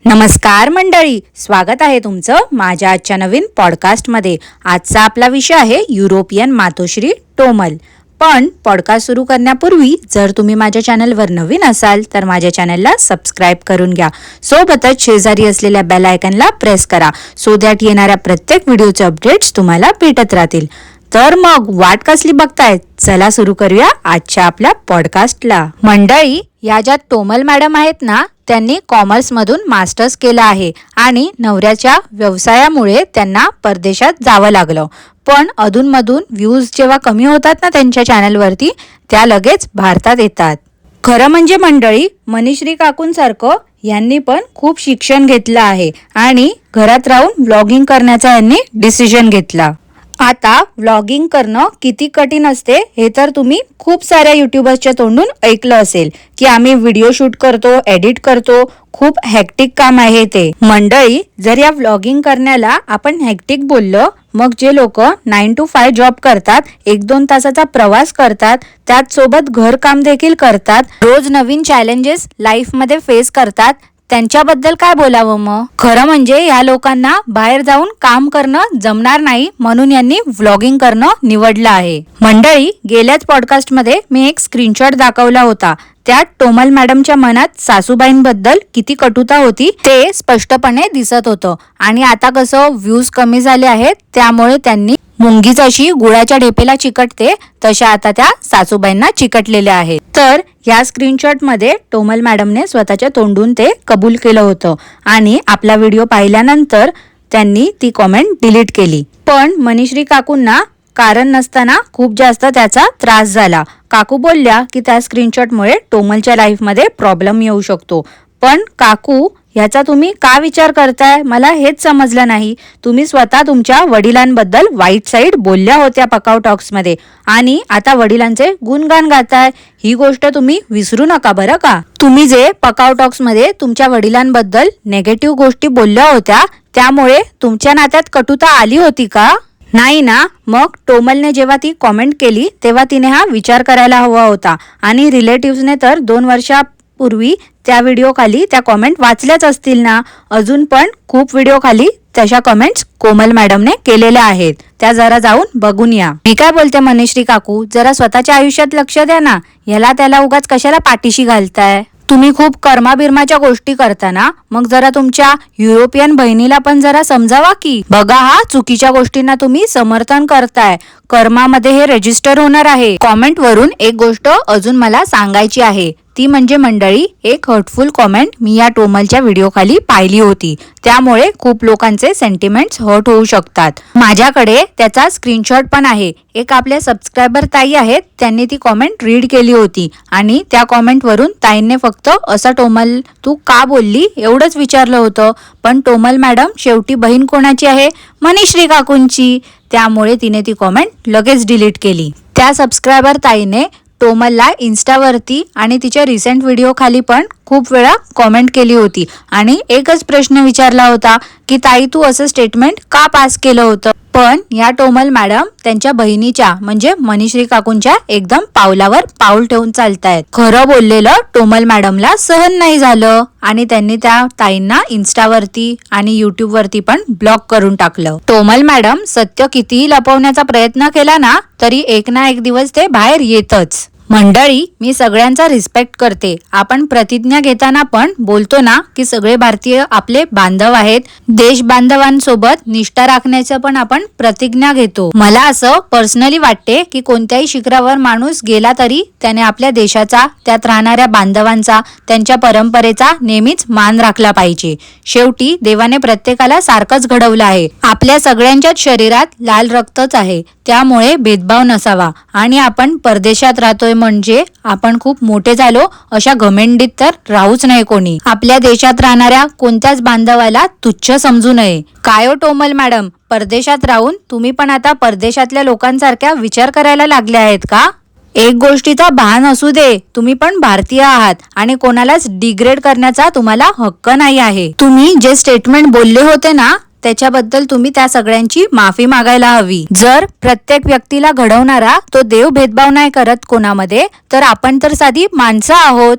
नमस्कार मंडळी, स्वागत आहे तुमचं माझ्या आजच्या नवीन पॉडकास्टमध्ये. आजचा आपला विषय आहे युरोपियन मातोश्री टोमल. पण पॉडकास्ट सुरू करण्यापूर्वी जर तुम्ही माझ्या चॅनलवर नवीन असाल तर माझ्या चॅनलला सबस्क्राईब करून घ्या. सोबतच शेजारी असलेल्या बेल आयकॉनला प्रेस करा, सो दॅट येणाऱ्या प्रत्येक व्हिडिओचे अपडेट्स तुम्हाला भेटत राहतील. तर मग वाट कसली बघताय, चला सुरू करूया आजच्या आपल्या पॉडकास्टला. मंडळी, या ज्या टोमल मॅडम आहेत ना, त्यांनी कॉमर्समधून मास्टर्स केलं आहे आणि नवऱ्याच्या व्यवसायामुळे त्यांना परदेशात जावं लागलं. पण अधूनमधून व्ह्यूज जेव्हा कमी होतात ना त्यांच्या चॅनलवरती, त्या लगेच भारतात येतात. खरं म्हणजे मंडळी, मनीश्री काकूंसारखं यांनी पण खूप शिक्षण घेतलं आहे आणि घरात राहून व्लॉगिंग करण्याचा यांनी डिसिजन घेतला. आता व्लॉगिंग करणं किती कठीण असते हे तर तुम्ही खूप साऱ्या युट्यूबर्सच्या तोंडून ऐकलं असेल की आम्ही व्हिडिओ शूट करतो, एडिट करतो, खूप हॅक्टिक काम आहे ते. मंडळी, जर या व्लॉगिंग करण्याला आपण हॅक्टिक बोललो, मग जे लोक 9 to 5 जॉब करतात, 1-2 तासाचा प्रवास करतात, त्याच सोबत घर काम देखील करतात, रोज नवीन चॅलेंजेस लाईफ मध्ये फेस करतात, त्यांच्याबद्दल काय बोलावं मग. खरं म्हणजे या लोकांना बाहेर जाऊन काम करणं जमणार नाही, म्हणून यांनी व्लॉगिंग करणं निवडलं आहे. मंडळी, गेल्याच पॉडकास्टमध्ये मी एक स्क्रीनशॉट दाखवला होता. त्यात टोमल मॅडमच्या मनात सासूबाईंबद्दल किती कटुता होती ते स्पष्टपणे दिसत होतं. आणि आता कसं व्ह्यूज कमी झाले आहेत, त्यामुळे त्यांनी मुंगी जशी गुळाच्या ढेपेला चिकटते तशा आता त्या सासूबाईंना चिकटलेल्या आहेत. तर या स्क्रीनशॉट मध्ये टोमल मॅडमने स्वतःच्या तोंडून ते कबूल केलं होतं आणि आपला व्हिडिओ पाहिल्यानंतर त्यांनी ती कॉमेंट डिलीट केली. पण मनीश्री काकूंना कारण नसताना खूप जास्त त्याचा त्रास झाला. काकू बोलल्या की त्या स्क्रीनशॉटमुळे टोमलच्या लाईफमध्ये प्रॉब्लेम येऊ शकतो. पण काकू, याचा तुम्ही का विचार करताय, मला हेच समजलं नाही. तुम्ही स्वतः तुमच्या वडिलांबद्दल वाईट साईड बोलल्या होत्या पकाव टॉक्स मध्ये आणि आता वडिलांचे गुणगान गाताय. ही गोष्ट तुम्ही विसरू नका बरं का. तुम्ही जे पकाव टॉक्स मध्ये तुमच्या वडिलांबद्दल नेगेटिव्ह गोष्टी बोलल्या होत्या, त्यामुळे तुमच्या नात्यात कटुता आली होती का? नाही ना. मग टोमलने जेव्हा ती कॉमेंट केली तेव्हा तिने हा विचार करायला हवा होता. आणि रिलेटिव्हने तर 2 वर्षापूर्वी त्या व्हिडिओ खाली त्या कॉमेंट वाचल्याच असतील ना. अजून पण खूप व्हिडिओ खाली तशा कॉमेंट्स कोमल मॅडमने केलेल्या आहेत, त्या जरा जाऊन बघून या. मी काय बोलते मनीश्री काकू, जरा स्वतःच्या आयुष्यात लक्ष द्या ना. याला त्याला उगाच कशाला पाठीशी घालताय. तुम्ही खूप कर्माबिर्माच्या गोष्टी करताना, मग जरा तुमच्या युरोपियन बहिणीला पण जरा समजावा की. बघा, हा चुकीच्या गोष्टींना तुम्ही समर्थन करताय. कर्मामध्ये हे रजिस्टर होणार आहे. कॉमेंट वरून एक गोष्ट अजून मला सांगायची आहे, ती म्हणजे मंडळी, एक हर्टफुल कॉमेंट मी या टोमलच्या व्हिडिओ खाली पाहिली होती. त्यामुळे खूप लोकांचे सेंटिमेंट्स हर्ट होऊ शकतात. माझ्याकडे त्याचा स्क्रीनशॉट पण आहे. एक आपल्या सबस्क्रायबर ताई आहेत, त्यांनी ती कॉमेंट रीड केली होती आणि त्या कॉमेंट वरून ताईंने फक्त असं टोमल तू का बोलली एवढंच विचारलं होतं. पण टोमल मॅडम शेवटी बहीण कोणाची आहे, मनीश्री काकूंची. त्यामुळे तिने ती कॉमेंट लगेच डिलीट केली. त्या सबस्क्रायबर ताईने टोमलला इन्स्टावरती आणि तिच्या रिसेंट व्हिडिओ खाली पण खूप वेळा कॉमेंट केली होती आणि एकच प्रश्न विचारला होता की ताई, तू असं स्टेटमेंट का पास केलं होतं. पण या टोमल मॅडम त्यांच्या बहिणीच्या म्हणजे मनीश्री काकूंच्या एकदम पावलावर पाऊल ठेवून चालतायत. खरं बोललेलं टोमल मॅडमला सहन नाही झालं आणि त्यांनी त्या ताईंना इन्स्टावरती आणि युट्यूब वरती पण ब्लॉक करून टाकलं. टोमल मॅडम सत्य कितीही लपवण्याचा प्रयत्न केला ना, तरी एक ना एक दिवस ते बाहेर येतच. मंडळी, मी सगळ्यांचा रिस्पेक्ट करते. आपण प्रतिज्ञा घेताना पण बोलतो ना की सगळे भारतीय आपले बांधव आहेत. देश बांधवांसोबत निष्ठा राखण्याचं पण आपण प्रतिज्ञा घेतो. मला असं पर्सनली वाटते की कोणत्याही शिखरावर माणूस गेला तरी त्याने आपल्या देशाचा, त्यात राहणाऱ्या बांधवांचा, त्यांच्या परंपरेचा नेहमीच मान राखला पाहिजे. शेवटी देवाने प्रत्येकाला सारखंच घडवलं आहे. आपल्या सगळ्यांच्याच शरीरात लाल रक्तच आहे, त्यामुळे भेदभाव नसावा. आणि आपण परदेशात राहतोय म्हणजे आपण खूप मोठे झालो अशा घमेंडीत तर राहूच नाही कोणी. आपल्या देशात राहणाऱ्या कोणत्याच बांधवाला तुच्छ समजू नये. काय हो टोमल मॅडम, परदेशात राहून तुम्ही पण आता परदेशातल्या लोकांसारख्या विचार करायला लागले आहेत का? एक गोष्टीचा भान असू दे, तुम्ही पण भारतीय आहात आणि कोणालाच डिग्रेड करण्याचा तुम्हाला हक्क नाही आहे. तुम्ही जे स्टेटमेंट बोलले होते ना, त्याच्याबद्दल तुम्ही त्या सगळ्यांची माफी मागायला हवी. जर प्रत्येक व्यक्तीला घडवणारा तो देव भेदभाव नाही करत कोणामध्ये, तर आपण तर साधी माणसं आहोत.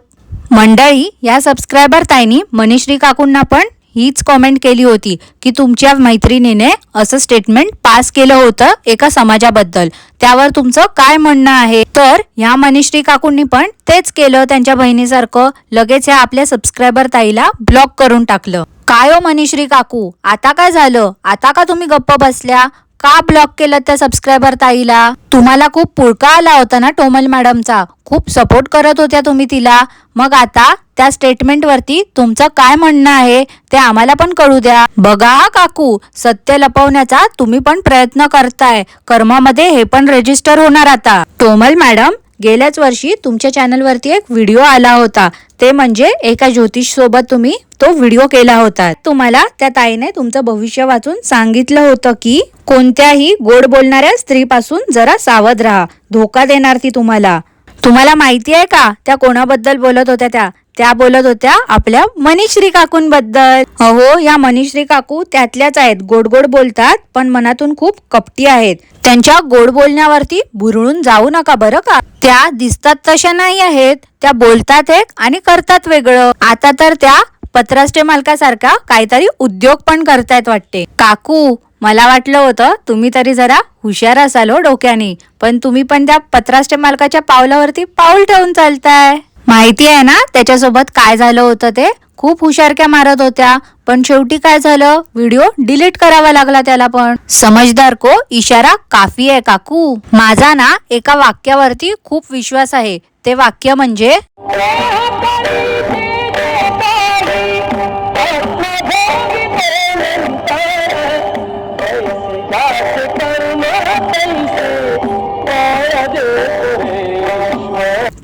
मंडळी, या सबस्क्रायबर ताईनी मनीश्री काकूंना पण हीच कॉमेंट केली होती की तुमच्या मैत्रिणीने असं स्टेटमेंट पास केलं होतं एका समाजाबद्दल, त्यावर तुमचं काय म्हणणं आहे. तर ह्या मनीश्री काकूंनी पण तेच केलं त्यांच्या बहिणीसारखं. लगेच ह्या आपल्या सबस्क्रायबर ताईला ब्लॉक करून टाकलं. काय हो मनीश्री काकू, आता काय झालं? आता का तुम्ही गप्प बसल्या? का ब्लॉक केलं त्या सबस्क्रायबर ताईला? तुम्हाला खूप पुळका आला होता ना टोमल मॅडमचा, खूप सपोर्ट करत होत्या तुम्ही तिला. मग आता त्या स्टेटमेंट वरती तुमचं काय म्हणणं आहे ते आम्हाला पण कळू द्या. बघा काकू, सत्य लपवण्याचा तुम्ही पण प्रयत्न करताय, कर्मामध्ये हे पण रजिस्टर होणार आता. टोमल मॅडम, गेल्याच वर्षी तुमच्या चॅनलवरती एक व्हिडिओ आला होता, ते म्हणजे एका ज्योतिष सोबत तुम्ही तो व्हिडिओ केला होता. तुम्हाला त्या ताईने तुमचं भविष्य वाचून सांगितलं होतं की कोणत्याही गोड बोलणाऱ्या स्त्रीपासून जरा सावध राहा, धोका देणार ती तुम्हाला. तुम्हाला माहिती आहे का त्या कोणाबद्दल बोलत होत्या? त्या बोलत होत्या आपल्या मनीश्री काकूंबद्दल. अहो, या मनीश्री काकू त्यातल्याच आहेत, गोड गोड बोलतात पण मनातून खूप कपटी आहेत. त्यांच्या गोड बोलण्यावरती भुरळून जाऊ नका बरं का. त्या दिसतात तशा नाही आहेत, त्या बोलतात एक आणि करतात वेगळं. आता तर त्या पत्राष्टे मालकासारखा काहीतरी उद्योग पण करतायत वाटते. काकू, मला वाटलं होतं तुम्ही तरी जरा हुशार असाल हो डोक्याने, पण तुम्ही पण त्या पत्राष्टे मालकाच्या पावलावरती पाऊल ठेवून चालताय. माहिती आहे ना त्याच्यासोबत काय झालं होतं ते? खूप हुशारक्या मारत होत्या, पण शेवटी काय झालं, व्हिडिओ डिलीट करावा लागला त्याला पण. समजदार को इशारा काफी आहे काकू. माझा ना एका वाक्यावरती खूप विश्वास आहे, ते वाक्य म्हणजे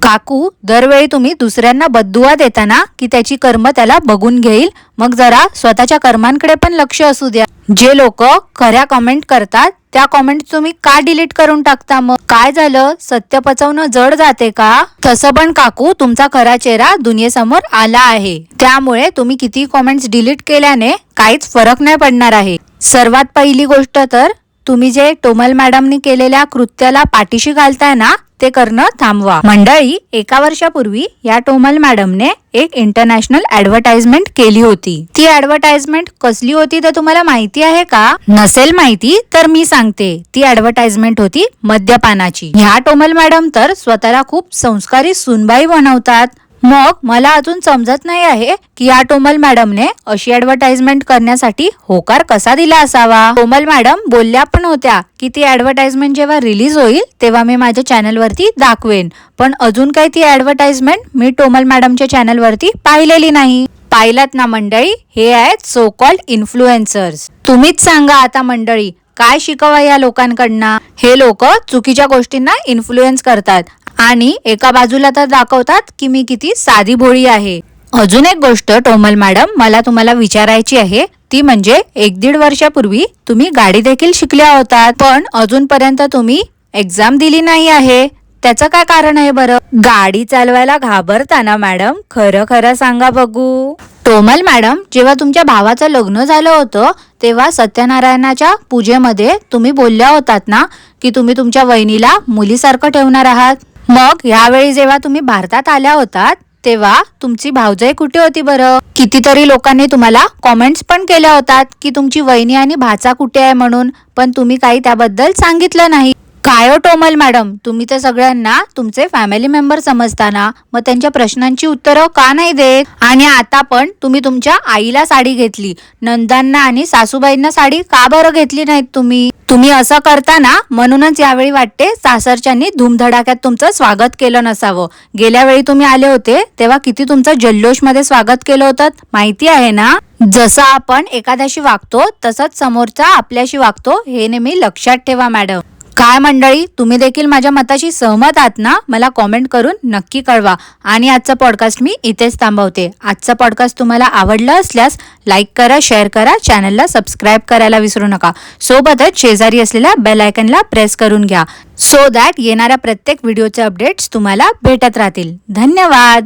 काकू, दरवेळी तुम्ही दुसऱ्यांना बद्दुआ देताना की त्याची कर्म त्याला बघून घेईल, मग जरा स्वतःच्या कर्मांकडे पण लक्ष असू द्या. जे लोक खऱ्या कमेंट करतात त्या कमेंट तुम्ही का डिलीट करून टाकता? मग काय झालं, सत्य पचवणं जड जाते का? तसं पण काकू, तुमचा खरा चेहरा दुनियेसमोर आला आहे, त्यामुळे तुम्ही किती कमेंट्स डिलीट केल्याने काहीच फरक नाही पडणार आहे. सर्वात पहिली गोष्ट तर तुम्ही जे टोमल मॅडमनी केलेल्या कृत्याला पाठीशी घालताय ना, ते करणं थांबवा. मंडळी, एका वर्षापूर्वी या टोमल मॅडमने एक इंटरनॅशनल ऍडव्हर्टाइजमेंट केली होती. ती ऍडव्हर्टाइजमेंट कसली होती ते तुम्हाला माहिती आहे का? नसेल माहिती तर मी सांगते. ती ऍडव्हर्टाइजमेंट होती मद्यपानाची. ह्या टोमल मॅडम तर स्वतःला खूप संस्कारी सुनबाई बनवतात. मग मला अजून समजत नाही आहे की या टोमल मॅडमने अशी ऍडव्हर्टाइजमेंट करण्यासाठी होकार कसा दिला असावा. टोमल मॅडम बोलल्या पण होत्या की ती ऍडव्हर्टाइजमेंट जेव्हा रिलीज होईल तेव्हा मी माझ्या चॅनलवरती दाखवेन, पण अजून काही ती ऍडव्हर्टाइजमेंट मी टोमल मॅडमच्या चॅनलवरती पाहिलेली नाही. पाहिलात ना मंडळी, हे आहेत सो कॉल्ड इन्फ्लुएन्सर्स. तुम्हीच सांगा आता मंडळी, काय शिकावा या लोकांकडनं? हे लोक चुकीच्या गोष्टींना इन्फ्लुएन्स करतात आणि एका बाजूला तर दाखवतात की मी किती साधी भोळी आहे. अजून एक गोष्ट टोमल मॅडम मला तुम्हाला विचारायची आहे, ती म्हणजे 1-1.5 वर्षापूर्वी तुम्ही गाडी देखील शिकल्या होतात, पण अजूनपर्यंत तुम्ही एक्झाम दिली नाही आहे. त्याचं काय कारण आहे बरं? गाडी चालवायला घाबरता ना मॅडम? खरं खरं सांगा बघू. टोमल मॅडम, जेव्हा तुमच्या भावाचं लग्न झालं होतं तेव्हा सत्यनारायणाच्या पूजेमध्ये तुम्ही बोलल्या होतात ना की तुम्ही तुमच्या वहिनीला मुलीसारखं ठेवणार आहात. मग यावेळी जेव्हा तुम्ही भारतात आल्या होतात तेव्हा तुमची भावजाई कुठे होती बरं? कितीतरी लोकांनी तुम्हाला कॉमेंट्स पण केल्या होतात की तुमची वहिनी आणि भाचा कुठे आहे म्हणून, पण तुम्ही काही त्याबद्दल सांगितलं नाही. काय हो टोमल मॅडम, तुम्ही तर सगळ्यांना तुमचे फॅमिली मेंबर समजताना मग त्यांच्या प्रश्नांची उत्तरं का नाही देत? आणि आता पण तुम्ही तुमच्या आईला साडी घेतली, नंदांना आणि सासूबाईंना साडी का बरं घेतली नाहीत तुम्ही? तुम्ही असं करताना म्हणूनच यावेळी वाटते सासरच्यांनी धूमधडाक्यात तुमचं स्वागत केलं नसावं. गेल्या वेळी तुम्ही आले होते तेव्हा किती तुमचं जल्लोष मध्ये स्वागत केलं होतं माहिती आहे ना? जसं आपण एखाद्याशी वागतो तसंच समोरचा आपल्याशी वागतो, हे नेहमी लक्षात ठेवा मॅडम. काय मंडळी, तुम्ही देखील माझ्या मताशी सहमत आहात ना? मला कॉमेंट करून नक्की कळवा. आणि आजचा पॉडकास्ट मी इथेच थांबवते. आजचा पॉडकास्ट तुम्हाला आवडला असल्यास लाईक करा, शेअर करा, चॅनलला सबस्क्राईब करायला विसरू नका. सोबतच शेजारी असलेल्या बेल आयकनला प्रेस करून घ्या, सो दॅट येणाऱ्या प्रत्येक व्हिडिओचे अपडेट्स तुम्हाला भेटत राहतील. धन्यवाद.